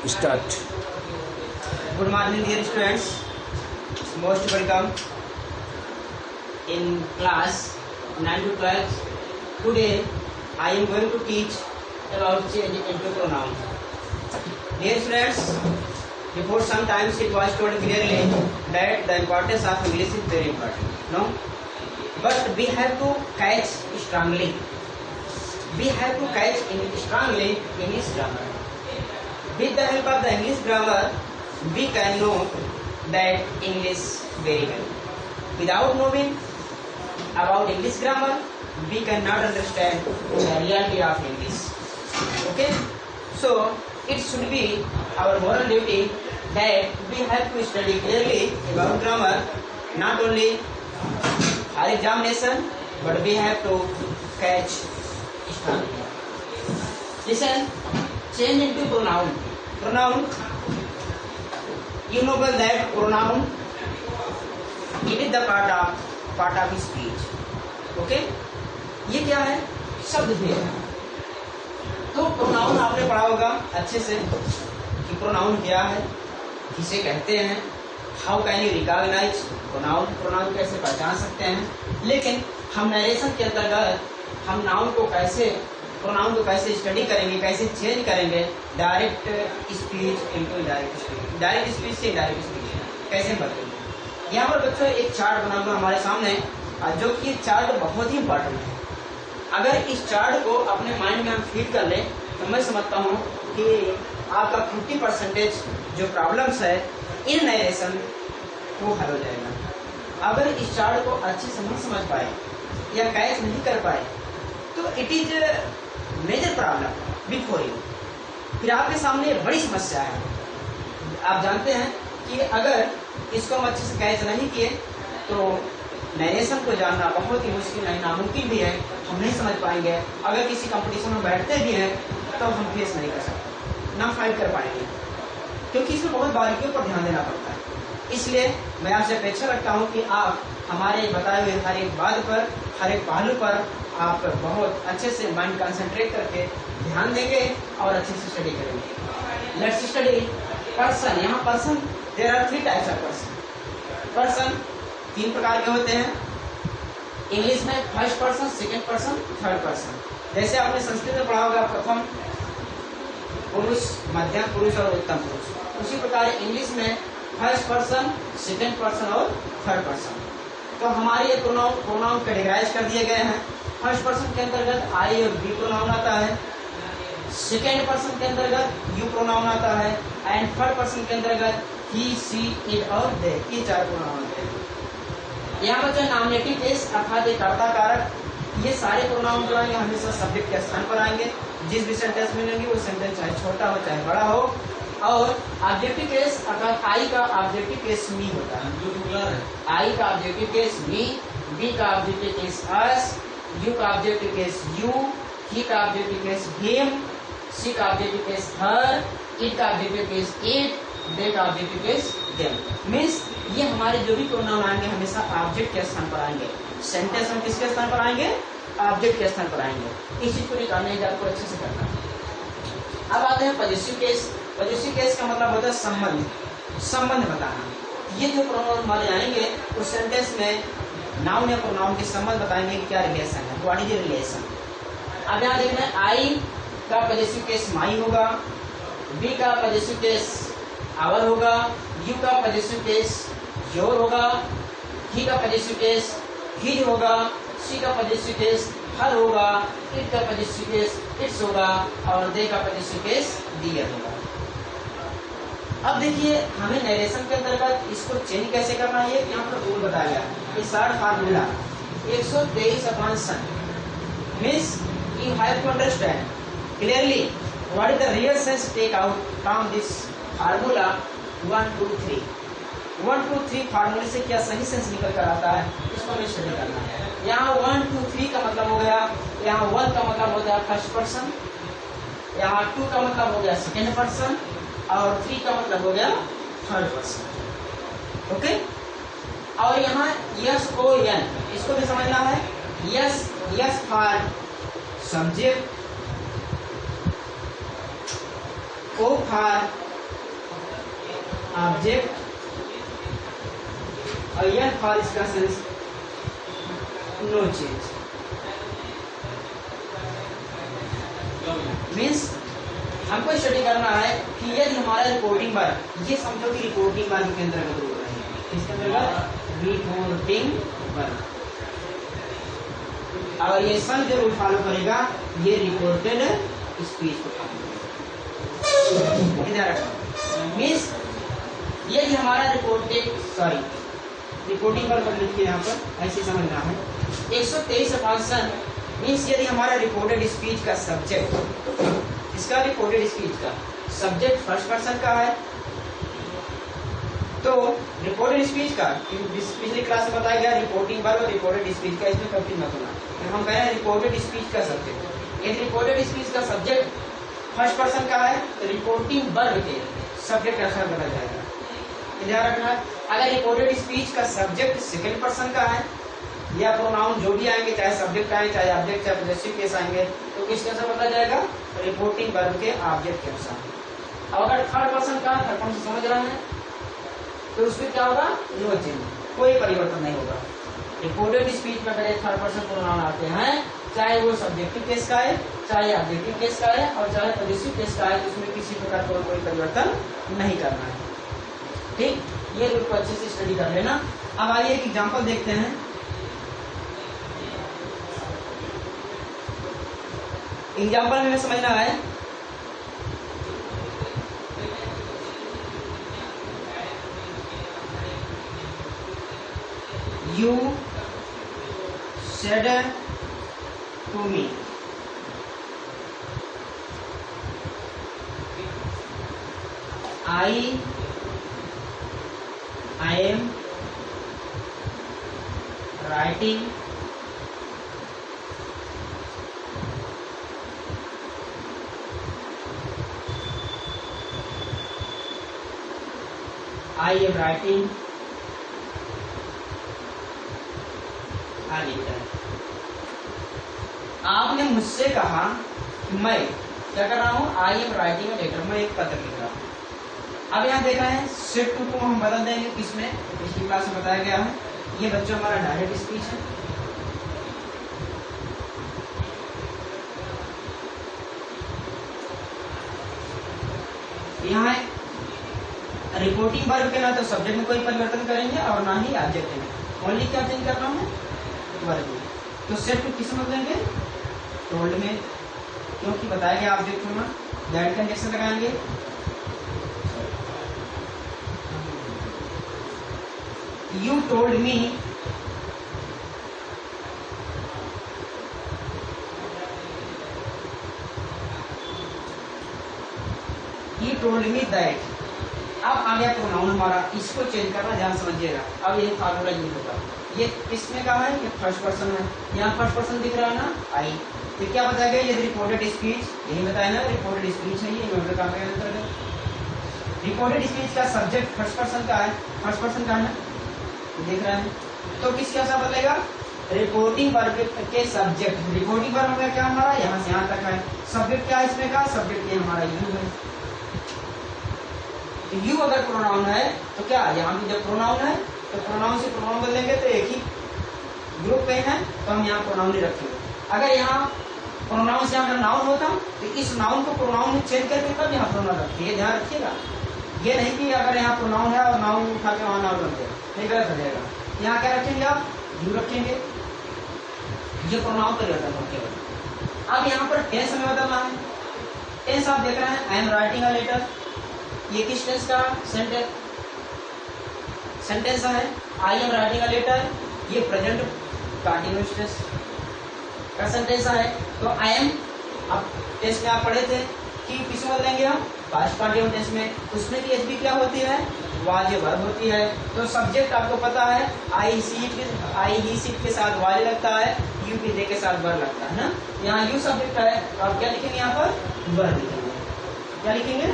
Start. Good morning, dear students. Most welcome in class 9 to 12. Today, I am going to teach about change into pronoun. Dear students, before some times it was told clearly that the importance of English is very important. No, but we have to catch strongly. We have to catch strongly English grammar. With the help of the English grammar, we can know that English very well. Without knowing about English grammar, we cannot understand the reality of English. Okay? So, it should be our moral duty that we have to study clearly about grammar, not only our examination, but we have to catch strongly. Listen, change into pronoun. Pronoun, you know well that pronoun, it is the part of speech. Okay? ये क्या है? शब्द भेद है। तो pronoun आपने पढ़ा होगा अच्छे से कि प्रोनाउन क्या है, किसे कहते हैं, how can you recognise pronoun, pronoun कैसे पहचान सकते हैं। लेकिन हम नरेशन के अंतर्गत हम नाउन को कैसे, प्रोनाउन को कैसे स्टडी करेंगे, कैसे चेंज करेंगे, direct speech into indirect speech, direct speech से इनडायरेक्ट स्पीच कैसे बदलेंगे। यहाँ पर बच्चों एक चार्ट बना हुआ हमारे सामने, जो कि ये चार्ट बहुत ही इंपॉर्टेंट है। अगर इस चार्ट को अपने माइंड में हम फीड कर लें तो मैं समझता हूँ कि आपका 50% जो प्रॉब्लम्स है इन नरेशन वो हल हो जाएगा। अगर इस चार्ट को अच्छे से नहीं समझ पाए या कैच नहीं कर पाए तो it is major problem before you, फिर आपके सामने बड़ी समस्या है। आप जानते हैं कि अगर इसको हम अच्छे से कैच नहीं किए तो नरेशन को जानना बहुत ही मुश्किल नहीं, नामुमकिन भी है, हम नहीं समझ पाएंगे। अगर किसी कंपटीशन में बैठते भी हैं तो हम फेस नहीं कर सकते, ना फाइट कर पाएंगे, क्योंकि इसमें बहुत बारीकियों पर ध्यान देना पड़ता है। इसलिए मैं आपसे अपेक्षा रखता हूँ कि आप हमारे बताए हुए हर एक बात पर, हर एक पहलू पर आप बहुत अच्छे से माइंड कंसंट्रेट करके ध्यान देंगे और अच्छे से स्टडी करेंगे। Let's study person. यहाँ person, there are 3 types of person. Person 3 प्रकार के होते हैं इंग्लिश में, first person, second person, third person. जैसे आपने संस्कृत में पढ़ा होगा प्रथम पुरुष, मध्यम पुरुष और उत्तम पुरुष, उसी प्रकार इंग्लिश में फर्स्ट पर्सन, सेकंड पर्सन और थर्ड पर्सन। तो हमारे ये प्रोनाउन कैटेगराइज कर दिए गए हैं। फर्स्ट पर्सन के अंतर्गत आई और बी प्रोनाउन आता है, सेकेंड पर्सन के अंतर्गत यू प्रोनाउन आता है, एंड थर्ड पर्सन के अंतर्गत ही, सी, इट और दे, ये 4 प्रोनाउन आते हैं। यहाँ पर जो नॉमिनेटिव केस अर्थात कर्ता कारक, ये सारे प्रोनाउन जो आएंगे हमेशा सब्जेक्ट के स्थान पर आएंगे। जिस भी सेंटेंस में लेंगे वो सेंटेंस चाहे छोटा हो चाहे बड़ा हो। और ऑब्जेक्टिव केस अर्थात आई का ऑब्जेक्टिव केस मी होता है। आई का ऑब्जेक्टिव केस मी, बी का ऑब्जेक्टिव केस अस, यू का ऑब्जेक्टिव केस यू, ही का ऑब्जेक्टिव केस हिम, सी का ऑब्जेक्टिव केस हर, इट का ऑब्जेक्टिव केस इट, दे का ऑब्जेक्टिव केस देम। मीन्स ये हमारे जो भी प्रोनाउन आएंगे हमेशा ऑब्जेक्ट के स्थान पर आएंगे। सेंटेंस में किसके स्थान पर आएंगे? ऑब्जेक्ट के स्थान पर आएंगे। इस चीज को निकालने की आपको अच्छे से करना है। अब आते हैं पॉजिटिव केस। पॉजिटिव केस का मतलब होता है संबंध, संबंध बताना। ये जो प्रोनाउन हमारे आएंगे उस सेंटेंस में नाउन या प्रोनाउन के संबंध बताएंगे कि क्या रिलेशन है, व्हाट इज रिलेशन। अब यहाँ देखना है आई का पॉजिटिव केस माई होगा, बी का पॉजिटिव केस आवर होगा, यू का पॉजिटिव केस योर होगा, ही का पॉजिटिव केस हिज होगा, सी का पॉजिटिव केस हर होगा, इट का पॉजिटिव केस इट्स होगा और दे का पॉजिटिव केस दियर होगा। अब देखिए हमें नरेशन के अंतर्गत इसको चेंज कैसे करना है, यहाँ पर रूल बताया गया है। ये short formula 123/100 means you have to understand clearly what is the real sense take out from this formula 1 2 3। 1 2 3 फार्मूले से क्या सही सेंस निकल कर आता है इसको हमें स्टडी करना है। यहाँ 1 2 3 का मतलब हो गया, यहाँ 1 का मतलब हो गया फर्स्ट पर्सन, यहाँ 2 का मतलब हो गया सेकेंड पर्सन और 3 का मतलब हो गया थर्ड पर्सन। ओके, और यहाँ यस ओ एन इसको भी समझना है। Yes, yes for subject, O for object और यह फॉर इसका सेंस नो चेंज। मीन्स हमको स्टडी करना है कि यदि हमारा रिपोर्टिंग बार, ये समझो कि रिपोर्टिंग बार के अंतर्गत हो रहा है, इसके अंतर्गत रिपोर्टिंग बार, और ये सब जो रूल फॉलो करेगा ये रिपोर्टेड स्पीच को मीन्स यदि हमारा रिपोर्टिंग पर लिखिए यहाँ पर ऐसे समझना है 123 ऑप्शन मीन्स यदि हमारा रिपोर्टेड स्पीच का सब्जेक्ट, इसका रिपोर्टेड स्पीच का सब्जेक्ट फर्स्ट पर्सन का है, तो रिपोर्टेड स्पीच का पिछली क्लास में बताया गया रिपोर्टिंग वर्ब और रिपोर्टेड स्पीच का, इसमें कंफ्यूज मत होना। हम कह रहे हैं रिपोर्टेड स्पीच का सब्जेक्ट, यदि रिपोर्टेड स्पीच का सब्जेक्ट फर्स्ट पर्सन का है तो रिपोर्टिंग वर्ब के सब्जेक्ट का अक्षर बदल जाएगा, ध्यान रखना। अगर रिपोर्टेड स्पीच का सब्जेक्ट सेकंड पर्सन का है या प्रोनाउन जो भी आएंगे, चाहे सब्जेक्ट आए चाहे ऑब्जेक्ट चाहे पॉजेसिव केस आएंगे, तो किसके अनुसार बदला जाएगा? रिपोर्टिंग वर्ब के ऑब्जेक्ट के अनुसार। अब अगर थर्ड पर्सन का, थर्ड पर्सन समझ रहे हैं, तो उसमें क्या होगा? नो चेंज, कोई परिवर्तन नहीं होगा। रिपोर्टेड स्पीच में अगर थर्ड पर्सन प्रोनाउन आते हैं, चाहे वो सब्जेक्टिव केस का है चाहे ऑब्जेक्टिव केस का है और चाहे पॉजेसिव केस का है, तो उसमें किसी प्रकार का कोई परिवर्तन नहीं करना है। ठीक, ये रूल को अच्छे से स्टडी कर लेना। अब आइए एक एग्जांपल देखते हैं। एग्जांपल में समझना है You said to me, I am writing a letter। आपने मुझसे कहा कि मैं क्या कर रहा हूँ? I am writing a letter, मैं एक पत्र लिख रहा हूँ। अब यहाँ देखा है सेड टू को हम बदल देंगे किसमें? पिछली क्लास में बताया गया है। ये बच्चों हमारा डायरेक्ट स्पीच है। यहाँ रिपोर्टिंग वर्ब के ना तो सब्जेक्ट में कोई परिवर्तन करेंगे और ना ही ऑब्जेक्ट में, ओनली क्या चेंज करना है? वर्ब में। तो सेड टू किस में बदलेंगे? टोल्ड में, क्योंकि बताया गया ऑब्जेक्ट होना। दैट कंडीशन लगाएंगे। You told me that। अब आ गया प्रोनाउन हमारा, इसको चेंज करना, ध्यान समझिएगा। अब ये फार्मूला यूज होगा। ये किसमें का है? ये फर्स्ट पर्सन है। यहाँ फर्स्ट पर्सन दिख रहा है ना, आई। तो क्या बताया गया? ये रिपोर्टेड स्पीच, यही बताया ना, रिपोर्टेड स्पीच है। ये नोट काम के अंतर्गत रिपोर्टेड स्पीच का सब्जेक्ट फर्स्ट पर्सन का है, फर्स्ट पर्सन का है, देख रहे हैं। तो किसके अनुसार बदलेगा? रिपोर्टिंग वर्ब के सब्जेक्ट। रिपोर्टिंग वर्ब में क्या हमारा यहाँ से यहाँ तक है। सब्जेक्ट क्या है इसमें का? सब्जेक्ट ये हमारा यू है। यू अगर प्रोनाउन है तो क्या यहाँ भी जब प्रोनाउन है तो प्रोनाउन से प्रोनाउन बदलेंगे तो एक ही ग्रुप में है, तो हम यहाँ प्रोनाउन नहीं रखेंगे। अगर यहाँ प्रोनाउन से अगर नाउन होता तो इस नाउन को प्रोनाउन में चेंज करके तब यहाँ प्रोनाउन रखिए, ये ध्यान रखिएगा। ये नहीं कि अगर यहाँ प्रोनाउन है और नाउन उठा के वहां नाउन रख दे, नहीं, गलत हो जाएगा। यहाँ क्या रखेंगे? आप यू रखेंगे, ये प्रोनाउन परिवर्तन हो केवल। अब यहाँ पर टेंस में बदलना है। टेंस आप देख रहे हैं, I am writing a letter, ये किस टेंस का सेंटेंस है? I am writing a letter, ये प्रेजेंट कंटिन्यूअस टेंस का सेंटेंस है। तो आई एम, अब टेंस में आप पढ़े थे कि किस में बदलेंगे हम? पास्ट कंटिन्यूअस टेंस में। उसमें की एसबी क्या होती है? वाज वर्ब होती है। तो सब्जेक्ट आपको पता है, आई ही सीट के साथ वाज लगता है, यू के दे के साथ वर्ब लगता है ना। यहाँ यू सब्जेक्ट है, तो आप क्या लिखेंगे? यहाँ पर वर्ब लिखेंगे। क्या लिखेंगे?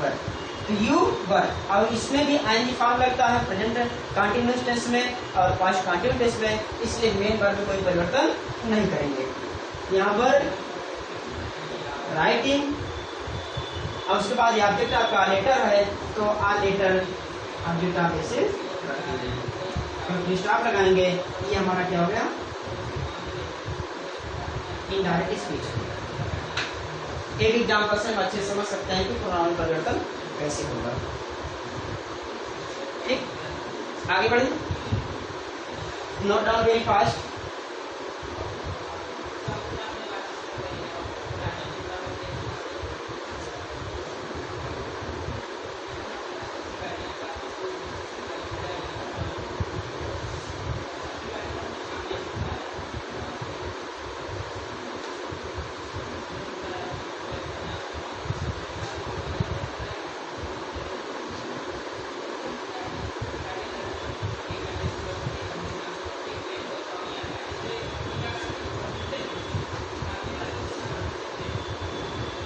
वर्ब। तो यू वर्ब, और इसमें भी आईएनजी फॉर्म लगता है प्रेजेंट कंटिन्यूअस टेंस में और पास्ट कंटिन्यूअस टेंस में, इसलिए मेन वर्ब में कोई परिवर्तन नहीं करेंगे। यहाँ पर राइटिंग और उसके बाद ऑब्जेक्ट आपका लेटर है, तो आ लेटर ऑब्जेक्ट आप ऐसे रखेंगे, तो स्टॉप लगाएंगे, ये हमारा क्या हो गया, इनडायरेक्ट स्पीच। एक एग्जाम्पल से हम अच्छे से समझ सकते हैं कि प्रोनाउन परिवर्तन कैसे होगा। ठीक, आगे बढ़े, नोट डाउन वेरी फास्ट।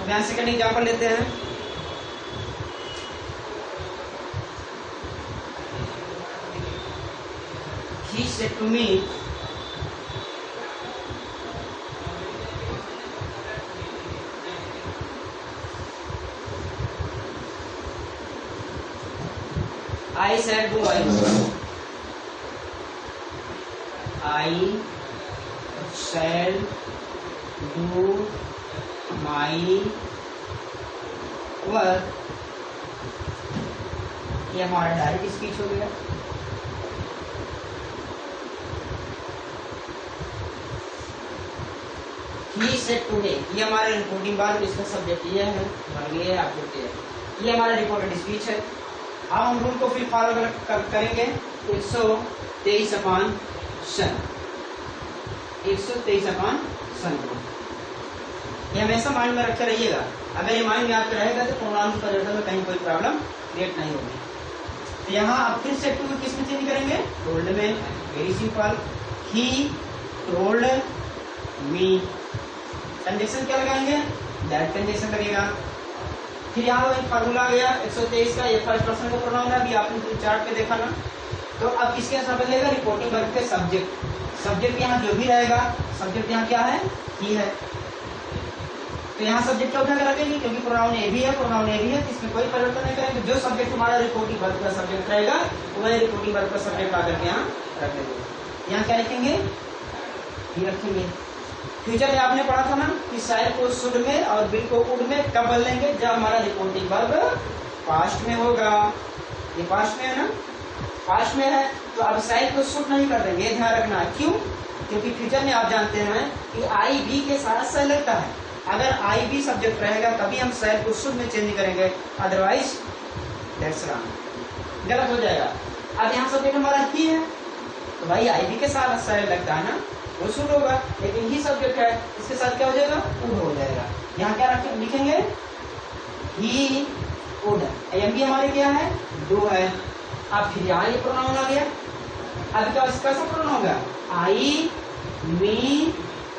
यहाँ सेकंड एग्जाम्पल लेते हैं। He said to me, I said do I shall do my work, ये हमारा डायरेक्ट स्पीच हो गया। ही सेड टुडे, ये हमारा रिपोर्टिंग वर्ब, इसका सब्जेक्ट ये है, ये ऑब्जेक्ट है, ये हमारा रिपोर्टेड स्पीच है। अब हम रूल को फिर फॉलो करेंगे। 123 अपॉन सन, 123 अपॉन सन को ये हमेशा माइंड में रखे रहिएगा। अगर ये माइंड में आपके रहेगा तो प्रोनाउन परिवर्तन में कहीं कोई प्रॉब्लम क्रिएट नहीं होगी। तो यहाँ आप फिर से टू किस में चेंज करेंगे, टोल्ड में, very simple, he told me. Condition क्या लगाएंगे, दैट कंडीशन लगेगा। फिर यहाँ एक फार्मूला आ गया 123 का, ये फर्स्ट पर्सन का प्रोनाउन है, अभी आपने चार्ट पे देखा ना। तो अब किसके साथ बदलेगा, रिपोर्टिंग वर्ब के सब्जेक्ट। सब्जेक्ट यहाँ जो भी रहेगा, सब्जेक्ट यहाँ क्या है, ही है, तो यहाँ सब्जेक्ट का उठा कर रखेंगे, क्योंकि प्रोनाउन ए भी है, प्रोनाउन ए भी है, इसमें कोई परिवर्तन नहीं करेंगे। जो सब्जेक्ट हमारा रिपोर्टिंग वर्ब का सब्जेक्ट रहेगा, वही रिपोर्टिंग वर्ब का सब्जेक्ट आकर के यहाँ रख देंगे। यहाँ क्या लिखेंगे, ये रखेंगे। फ्यूचर में आपने पढ़ा था ना कि शायर को शुड में और बिल को उड में कब बदलेंगे, जब हमारा रिपोर्टिंग वर्ब पास्ट में होगा। ये पास्ट में है ना, पास्ट में है, तो अब शायर को शुड नहीं कर देंगे, ध्यान रखना। क्यों, क्योंकि फ्यूचर में आप जानते हैं कि आई बी के साथ सह लगता है। अगर आई बी सब्जेक्ट रहेगा तभी हम शायर को शुड में चेंज करेंगे, अदरवाइज दैट्स रॉन्ग, गलत हो जाएगा। अब यहाँ सब्जेक्ट हमारा ही है, तो भाई आई बी के साथ शायर लगता है ना, वो शुड होगा, लेकिन ही सब्जेक्ट है, इसके साथ क्या हो जाएगा, उड हो जाएगा। यहाँ क्या लिखेंगे, ही उड, एम बी हमारे क्या है, डू है। अब फिर यहाँ ये प्रोनाउन आ गया, अब क्या इसका सब प्रोनाउन होगा, आई मी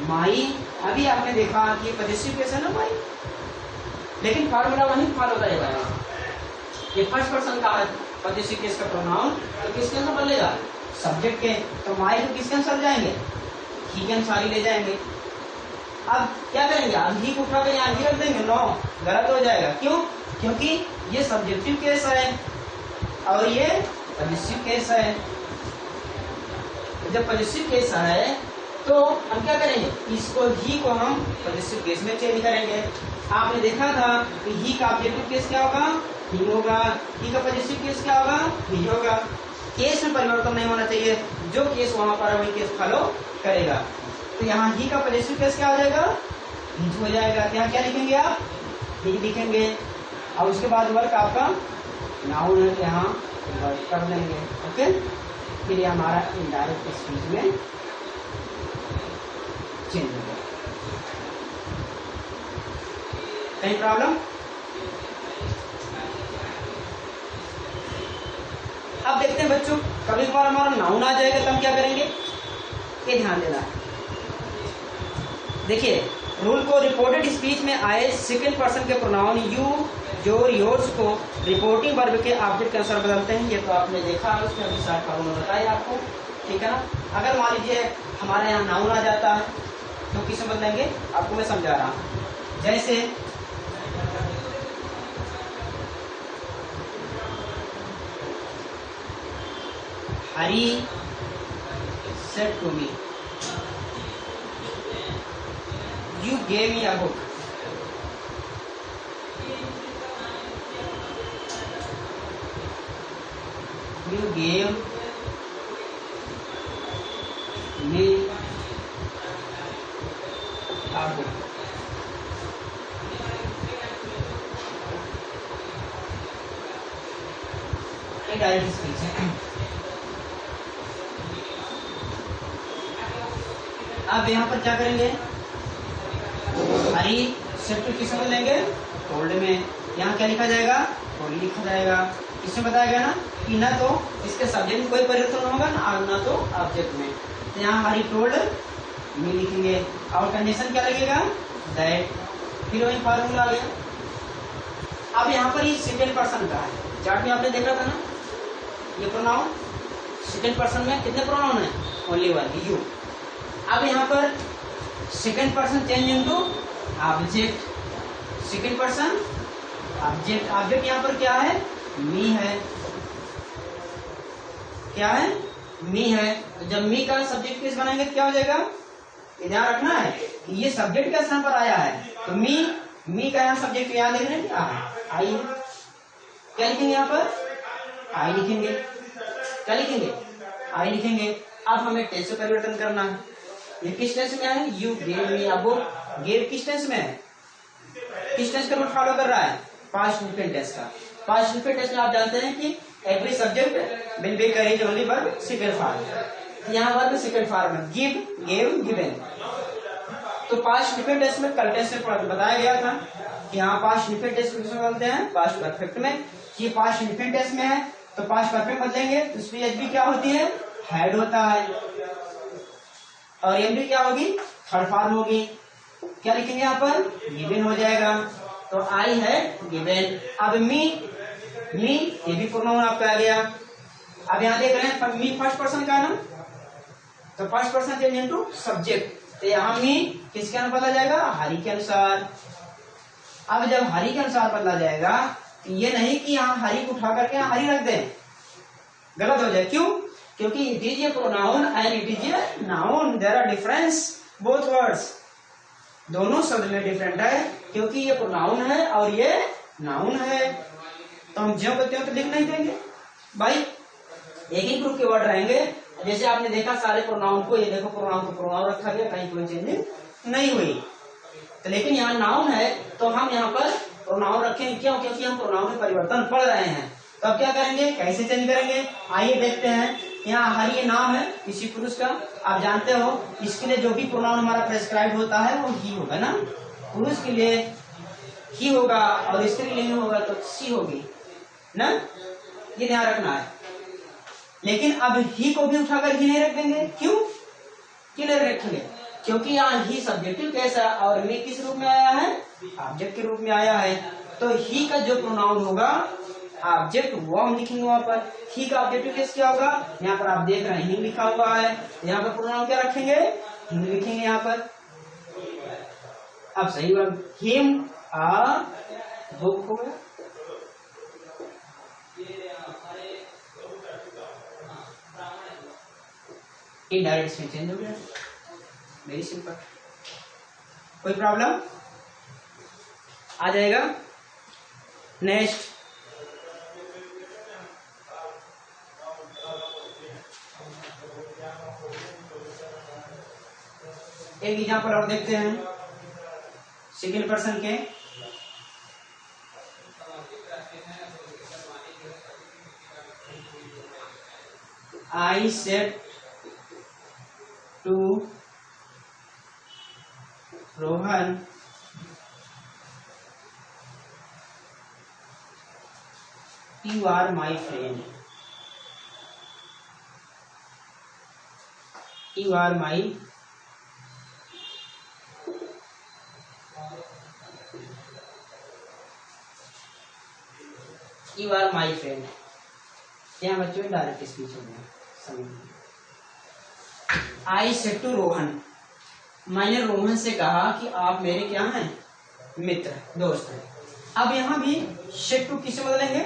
माई। अभी आपने देखा कि ये पॉजिटिव केस है ना भाई, लेकिन फॉर्मूला वही फॉलो करेगा। ये फर्स्ट पर्सन का है पॉजिटिव केस का प्रोनाउन, तो किसके अनुसार बदलेगा, सब्जेक्ट के। तो माई को किसके अनुसार जाएंगे, ही के अनुसार ही ले जाएंगे। अब क्या करेंगे, अब ही को उठा कर यहाँ ही रख देंगे, नो, गलत हो जाएगा। क्यों, क्योंकि ये सब्जेक्टिव केस है और ये पॉजिटिव केस है। जब पॉजिटिव केस है तो हम क्या करेंगे, इसको ही को हम पॉजिटिव केस में चेंज करेंगे। आपने देखा था कि ही का ऑब्जेक्टिव केस क्या होगा, ही होगा, ही का पॉजिटिव केस क्या होगा, ही होगा। केस में परिवर्तन नहीं होना चाहिए, जो केस वहां पर है वही केस फॉलो करेगा। तो यहाँ ही का पॉजिटिव केस क्या हो जाएगा, ही हो जाएगा। यहाँ क्या लिखेंगे आप, ही लिखेंगे, और उसके बाद वर्क आपका नाउन है, यहाँ वर्क कर देंगे। ओके, फिर हमारा इनडायरेक्ट स्पीच में चेंज हो गया। कहीं प्रॉब्लम, अब देखते हैं बच्चों, कभी कभार हमारा नाउन आ जाएगा तो हम क्या करेंगे, ये ध्यान देना है। देखिए रूल को, रिपोर्टेड स्पीच में आए सेकंड पर्सन के प्रोनाउन यू, योर, योर्स को रिपोर्टिंग वर्ब के ऑब्जेक्ट के अनुसार बदलते हैं। ये तो आपने देखा, उसमें अभी सारा फॉर्मूला बताया आपको, ठीक है ना। अगर मान लीजिए हमारे यहाँ नाउन आ जाता है तो किसे बदलेंगे, आपको मैं समझा रहा हूं। जैसे Hari said to me, you gave me a book. You gave me a book. ये डायरेक्ट स्पीच है। अब यहाँ पर क्या करेंगे, हरी सेट किस में लेंगे, टोल्ड में। यहाँ क्या लिखा जाएगा, टोल्ड लिखा जाएगा। इसमें बताया गया ना कि ना तो इसके सब्जेक्ट में कोई परिवर्तन होगा ना तो ऑब्जेक्ट में। तो यहाँ हरी टोल्ड में लिखेंगे और कंडीशन क्या लगेगा, दैट। फिर वही फार्मूला आ गया। अब यहाँ पर ये सेकंड पर्सन का है, चार्ट में आपने देखा था ना, ये प्रोनाउन सेकंड पर्सन में कितने प्रोनाउन है, ओनली वन, यू। अब यहाँ पर second person change into object, second person object. Object यहाँ पर क्या है, मी है, क्या है, मी है। तो जब मी का सब्जेक्ट केस बनाएंगे क्या हो जाएगा, ये ध्यान रखना है कि ये सब्जेक्ट का स्थान पर आया है। तो मी का यहाँ सब्जेक्ट यहाँ लिख रहे हैं क्या, आई। क्या लिखेंगे यहाँ पर, आई लिखेंगे। क्या लिखेंगे, आई लिखेंगे। अब हमें टेंस में परिवर्तन करना है। ये किस टेंस में है, you gave me a book. Gave किस टेंस में है, किस टेंस का रूल फॉलो कर रहा है, पास्ट इंफिनिट टेंस का। पास्ट इंफिनिट टेंस में आप जानते हैं कि every subject will be carried only verb second form. यहाँ वर्ब सेकंड फॉर्म है, गिव, गेव, गिवन। तो पास्ट इंफिनिट टेंस में कल टेंस में बताया गया था कि यहाँ पास्ट इंफिनिट टेंस में किसमें बदलते हैं, पास्ट परफेक्ट में। ये पास्ट इंफिनिट टेंस में है तो पास्ट परफेक्ट बदलेंगे तो उसमें एचबी क्या होती है, हेड होता है, और एमडी क्या होगी, थर्ड फॉर्म होगी। क्या लिखेंगे यहाँ पर, गिवन हो जाएगा। तो आई है गिवन। अब मी ये भी प्रोनाउन आपका आ गया। अब यहाँ देख रहे हैं मी फर्स्ट पर्सन का है ना, तो first person change into subject. तो यहाँ मी किसके अनुसार बदला जाएगा, हरि के अनुसार। अब जब हरि के अनुसार बदला जाएगा तो ये नहीं कि यहाँ हरि को उठा करके यहाँ हरि रख दें, गलत हो जाए। क्यों, क्योंकि it is a pronoun and it is a noun, there are difference both words. दोनों शब्द में डिफरेंट है, क्योंकि ये प्रोनाउन है और ये नाउन है। तो हम जो कहते हो तो लिख नहीं देंगे भाई, एक ही ग्रुप के वर्ड रहेंगे। जैसे आपने देखा सारे प्रोनाउन को, ये देखो प्रोनाउन को प्रोनाउन रखा गया, कहीं कोई चेंज नहीं हुई। तो लेकिन यहाँ नाउन है तो हम यहाँ पर प्रोनाउन रखेंगे। क्यों, क्योंकि हम प्रोनाउन में परिवर्तन पढ़ रहे हैं। तो अब क्या करेंगे, कैसे चेंज करेंगे, आइए देखते हैं। यहाँ हरि ये नाम है किसी पुरुष का, आप जानते हो। इसके लिए जो भी प्रोनाउन हमारा प्रेस्क्राइब होता है वो ही होगा ना। पुरुष के लिए ही होगा और स्त्री के लिए होगा तो सी होगी ना, ये ध्यान रखना है। लेकिन अब ही को भी उठाकर ही नहीं रख देंगे। क्यों नहीं रखेंगे, क्योंकि यहाँ ही सब्जेक्टिव केस है और मी किस रूप में आया है, ऑब्जेक्ट के रूप में आया है। तो ही का जो प्रोनाउन होगा ऑब्जेक्ट वो हम लिखेंगे वहां पर। ही का ऑब्जेक्टिव केस क्या होगा, यहाँ पर आप देख रहे हैं हिम लिखा हुआ है, यहाँ पर प्रोनाउन क्या रखेंगे, हिम लिखेंगे यहाँ पर। अब सही बात, हिम आ बुक हो गया। इनडायरेक्ट से चेंज हो गया, वेरी सिंपल। कोई प्रॉब्लम आ जाएगा। नेक्स्ट एक एग्जाम्पल और देखते हैं सेकंड पर्सन के। I said to Rohan, you are my friend. You are my friend. यहाँ बच्चों में डायरेक्ट स्पीच हो गया। आई सेड टू रोहन, मैंने रोहन से कहा कि आप मेरे क्या हैं, मित्र, दोस्त हैं। अब यहाँ भी सेड टू किसे बदलेंगे,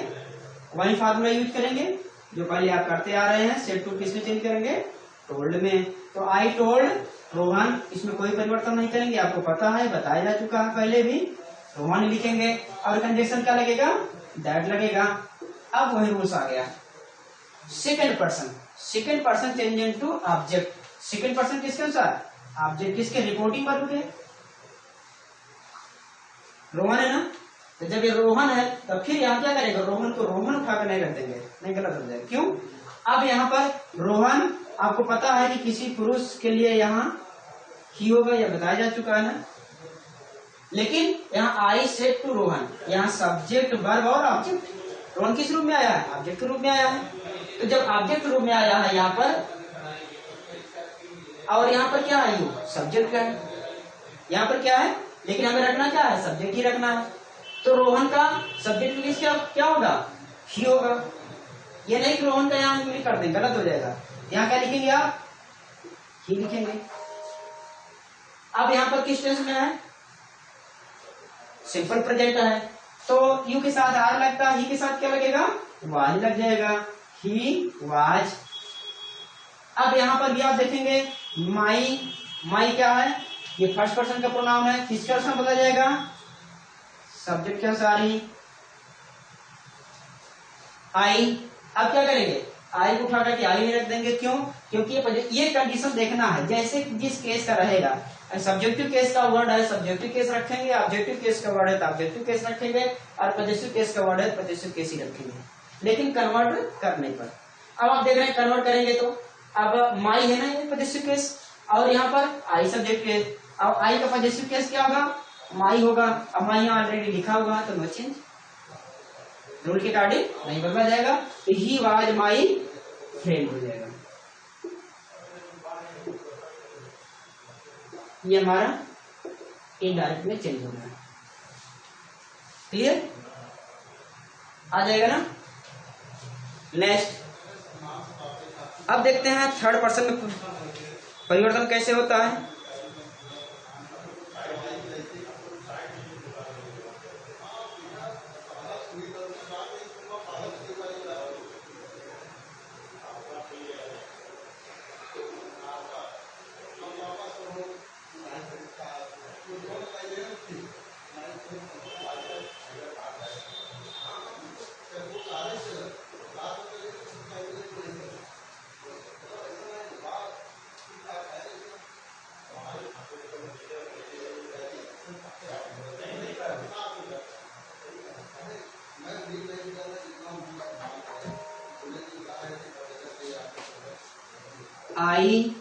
वही फार्मूला यूज करेंगे, जो पहले आप करते आ रहे हैं, सेड टू किस में चेंज करेंगे, टोल्ड में। तो आई टोल्ड रोहन, इसमें कोई परिवर्तन नहीं करेंगे, आपको पता है, बताया जा चुका है पहले भी, रोहन लिखेंगे और कंडीशन क्या लगेगा, दैट लगेगा। अब वही रूल्स आ गया। Second person change into object. Second person किसके अनुसार, ऑब्जेक्ट किसके, रिपोर्टिंग वर्ब के, रोहन है ना, तो जब ये रोहन है तो फिर यहाँ क्या करेगा, रोहन को रोहन उठाकर नहीं रख देंगे, नहीं, गलत हो जाएगा। क्यों, अब यहाँ पर रोहन आपको पता है कि किसी पुरुष के लिए यहाँ ही होगा, यह बताया जा चुका है ना। लेकिन यहाँ आई सेड टू रोहन, यहाँ सब्जेक्ट वर्ब और ऑब्जेक्ट, रोहन किस रूप में आया है, ऑब्जेक्ट के रूप में आया है। तो जब ऑब्जेक्ट रूप में आया है यहाँ पर, और यहाँ पर क्या है, यू सब्जेक्ट है, यहाँ पर क्या है, लेकिन हमें रखना क्या है, सब्जेक्ट ही रखना है। तो रोहन का सब्जेक्ट किस क्या होगा, ही होगा। ये नहीं कि रोहन का यहाँ हम कर देंगे, गलत हो जाएगा। यहाँ क्या लिखेंगे आप, ही लिखेंगे। अब यहाँ पर किस टेंस में है, सिंपल प्रेजेंट है, तो यू के साथ आर लगता है, ही के साथ क्या लगेगा, वाज लग जाएगा, ही वाज। अब यहाँ पर भी आप देखेंगे माई क्या है, ये फर्स्ट पर्सन का प्रोनाउन है, किसके अनुसार बोला जाएगा, सब्जेक्ट के अनुसार ही, आई। अब क्या करेंगे, आई को उठा करके आई में रख देंगे, क्यों, क्योंकि ये कंडीशन देखना है, जैसे जिस केस का रहेगा। सब्जेक्टिव केस का वर्ड है, सब्जेक्टिव केस रखेंगे, ऑब्जेक्टिव केस का वर्ड है तो ऑब्जेक्टिव केस रखेंगे, और पॉजिटिव केस का वर्ड है पॉजिटिव केस ही रखेंगे, लेकिन कन्वर्ट करने पर। अब आप देख रहे हैं कन्वर्ट करेंगे तो अब माई है ना, ये पॉजिटिव केस, और यहाँ पर आई सब्जेक्ट केस, अब आई का पॉजिटिव केस क्या होगा, माई होगा। अब माई यहाँ ऑलरेडी लिखा हुआ है तो नो चेंज, रूल के अकॉर्डिंग नहीं बदला जाएगा, तो ही वाज माई फ्रेंड हो जाएगा। ये हमारा इनडायरेक्ट में चेंज होना है, क्लियर आ जाएगा ना। नेक्स्ट अब देखते हैं थर्ड पर्सन में परिवर्तन कैसे होता है। I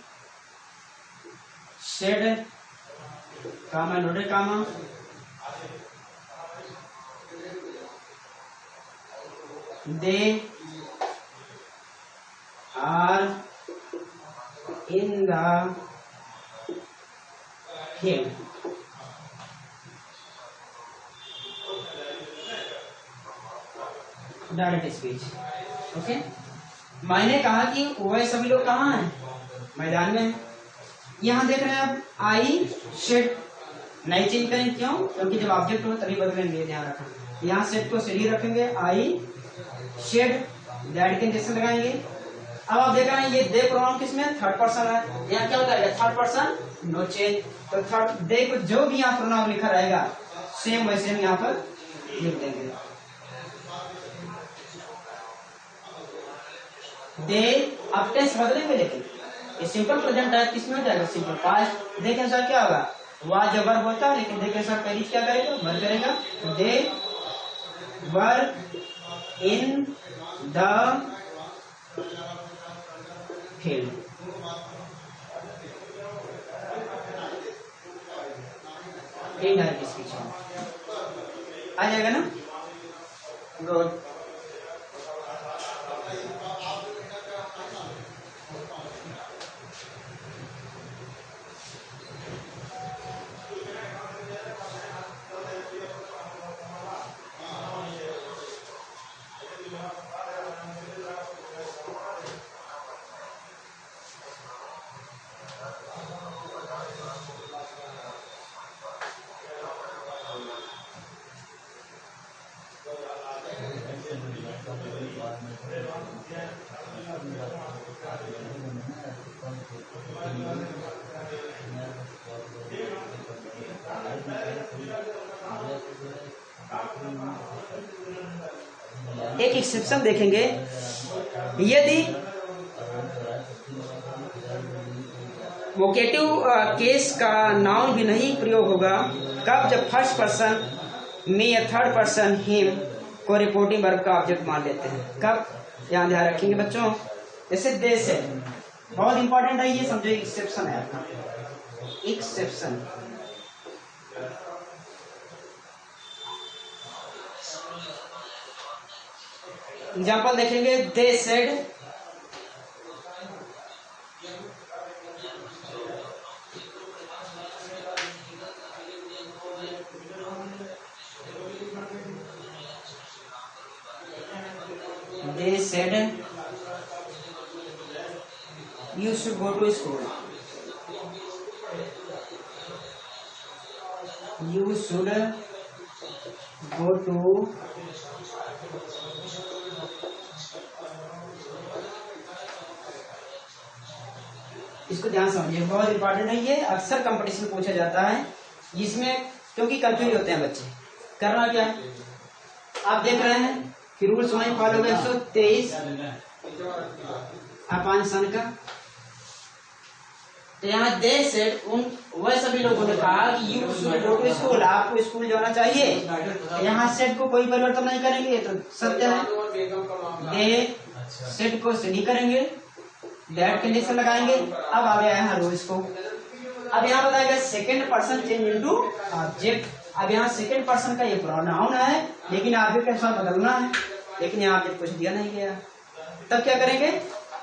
said, comma, loaded comma, they are in the field. Direct speech, okay. मैंने कहा कि वह सभी लोग कहाँ हैं, मैदान में। यहाँ देख रहे हैं आप आई शेड नहीं चेंज करें, क्यों, क्योंकि जब ऑब्जेक्ट हो तभी बदलेंगे, ध्यान रखें। यहाँ सेट को सीढ़ी रखेंगे, आई शेड दैट के जैसे लगाएंगे। अब आप देख रहे हैं ये दे प्रोनाउन किसमें, थर्ड पर्सन है, यहाँ क्या होता है थर्ड पर्सन नो चेंज, तो थर्ड दे को जो भी यहाँ प्रोनाउन लिखा रहेगा सेम वैसे हम यहाँ पर लिख देंगे। दे अब टेंस बदलेंगे, लेकिन ये सिंपल प्रेजेंट है, किसमें हो जाएगा, सिंपल पास्ट। दे के अनुसार क्या होगा, वह जब वर्ब होता है, लेकिन दे के अनुसार पहले क्या करेगा, वर्ब करेगा। They were in the field, indirect speech आ जाएगा ना, गुड। एक एक्सेप्शन देखेंगे, यदि वोकेटिव केस का नाउन भी नहीं प्रयोग होगा, कब? जब फर्स्ट पर्सन मी या थर्ड पर्सन हिम को रिपोर्टिंग वर्ब का ऑब्जेक्ट मान लेते हैं। कब? यहाँ ध्यान रखेंगे बच्चों। जैसे दे से, बहुत इंपॉर्टेंट है ये, समझो एक्सेप्शन है आपका, एक्सेप्शन। एग्जाम्पल देखेंगे, they said you should go to school. You should go to इसको ध्यान समझिए, बहुत इंपॉर्टेंट है ये, अक्सर कंपटीशन पूछा जाता है जिसमें, क्योंकि कंफ्यूज होते हैं बच्चे। करना क्या है, आप देख रहे हैं कि रूल्स वही फॉलो हुए 123 अपान सन का। तो यहाँ दे सेड, उन वह सभी लोगों ने कहा कि you should go to school, आपको स्कूल जाना चाहिए। यहाँ सेड को कोई परिवर्तन नहीं करेंगे, तो सत्य है। दे सेड को सेड ही करेंगे, दैट कंडीशन लगाएंगे। अब आ गया यहाँ रोज को। अब यहाँ बताया second person change into object. अब यहाँ सेकेंड पर्सन का ये प्रोनाउन है, लेकिन ऑब्जेक्ट के साथ बदलना है, लेकिन यहाँ ऑब्जेक्ट कुछ दिया नहीं गया। तब क्या करेंगे?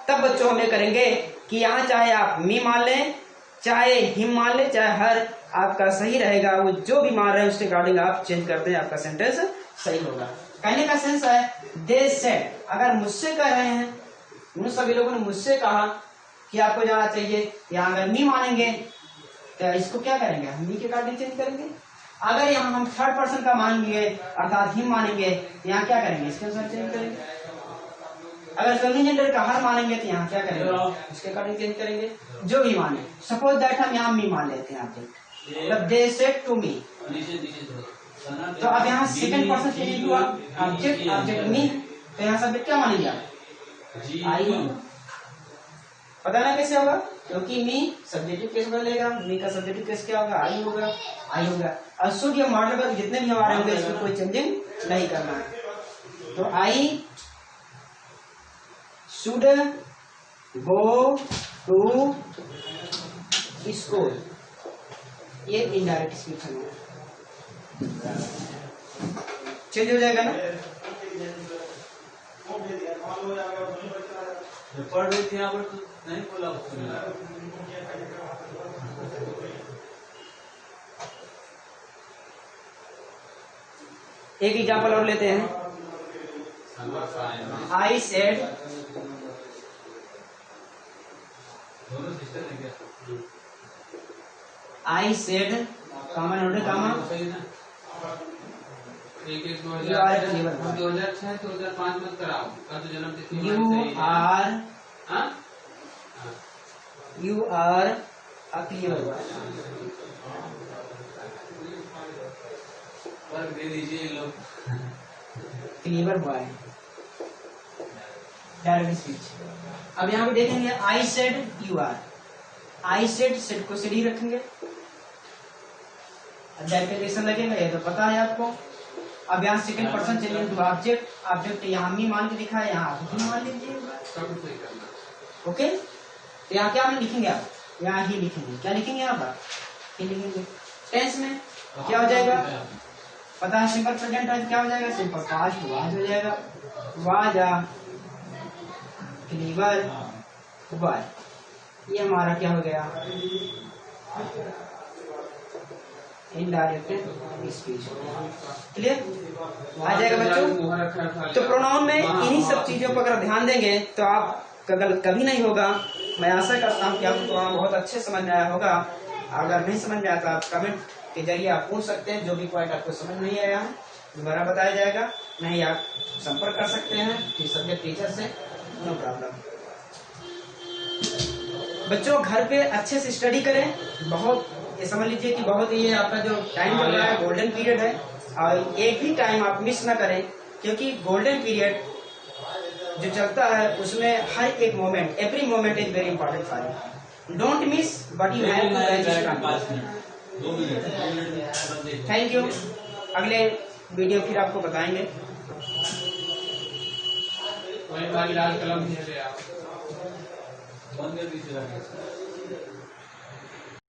तब बच्चों हमें करेंगे कि यहाँ चाहे आप मी मान लें, चाहे हिम मान लें, चाहे हर, आपका सही रहेगा। वो जो भी मान रहे हैं उसके अकॉर्डिंग आप चेंज करते हैं, आपका सेंटेंस सही होगा। कहने का सेंस है दे सेड, अगर मुझसे कह रहे हैं, उन सभी लोगों ने मुझसे कहा कि आपको जाना चाहिए, यहाँ अगर मी मानेंगे तो इसको क्या करेंगे, हम मी के अकॉर्डिंग चेंज करेंगे। अगर यहाँ हम थर्ड पर्सन का मानेंगे अर्थात हिम मानेंगे, यहाँ क्या करेंगे, इसके अनुसार चेंज करेंगे। अगर फेमिनिन जेंडर का हर मानेंगे तो यहाँ क्या करेंगे, उसके अकॉर्डिंग चेंज करेंगे, जो भी माने। सपोज दैट हम यहाँ मी मान लेते हैं ऑब्जेक्ट, मतलब दे सेड टू मी, तो अब यहाँ सेकंड पर्सन चेंज हुआ, ऑब्जेक्ट ऑब्जेक्ट मी, तो यहाँ सब्जेक्ट क्या मानेंगे आई। पता ना कैसे होगा, क्योंकि मी सब्जेक्टिव केस बदलेगा, मी का सब्जेक्टिव केस क्या होगा, आई होगा, आई होगा। और शुड या मॉडल पर जितने भी हमारे होंगे इसमें कोई चेंजिंग नहीं करना है। तो I should go to school, ये इनडायरेक्ट स्पीच है, चेंज हो जाएगा ना। पढ़ रही थी यहाँ पर तो नहीं बोला। एक एग्जाम्पल और लेते हैं, I said, I said common order common एक 2006 2005 मत कराओ, का तो जन्म तिथि you are a clever boy, वर्ग दे दीजिए लोग, क्लीवर बॉय, डायरेक्ट स्पीच। अब यहाँ पे देखेंगे I said you are, I said को सेड ही रखेंगे, डायरेक्ट लगेगा, ये तो पता है आपको। अब यहाँ second person change into object, object यहाँ मी मान के लिखा है, यहाँ आप ही मान लीजिए, ओके। तो यहाँ क्या हम लिखेंगे, आप यहाँ ही लिखेंगे, क्या लिखेंगे यहाँ पर, ही लिखेंगे। टेंस में क्या हो जाएगा, पता है सिंपल प्रेजेंट है, क्या हो जाएगा, सिंपल पास्ट वाज हो जाएगा, वाज आ क्लीवर बॉय, ये हमारा क्या हो गया, इनडायरेक्ट स्पीच। क्लियर आ जाएगा बच्चों। तो प्रोनाउन में इन्हीं सब चीजों पर अगर ध्यान देंगे तो आप कभी नहीं होगा। मैं आशा करता हूँ कि आपको प्रोनाउन बहुत अच्छे समझ में आया होगा। अगर नहीं समझ में आया तो आप कमेंट के जरिए आप पूछ सकते हैं, जो भी पॉइंट आपको समझ नहीं आया है। दोबारा बताया जाएगा, नहीं आप संपर्क कर सकते हैं सब्जेक्ट टीचर से, नो प्रॉब्लम। बच्चों घर पे अच्छे से स्टडी करें, बहुत ये समझ लीजिए कि बहुत ये आपका जो टाइम चल रहा है गोल्डन पीरियड है, और एक भी टाइम आप मिस ना करें, क्योंकि गोल्डन पीरियड जो चलता है उसमें हर एक moment, every moment is very important for you, don't miss but you have to register. Thank you, अगले वीडियो फिर आपको बताएंगे। वही लाल कलम ले आप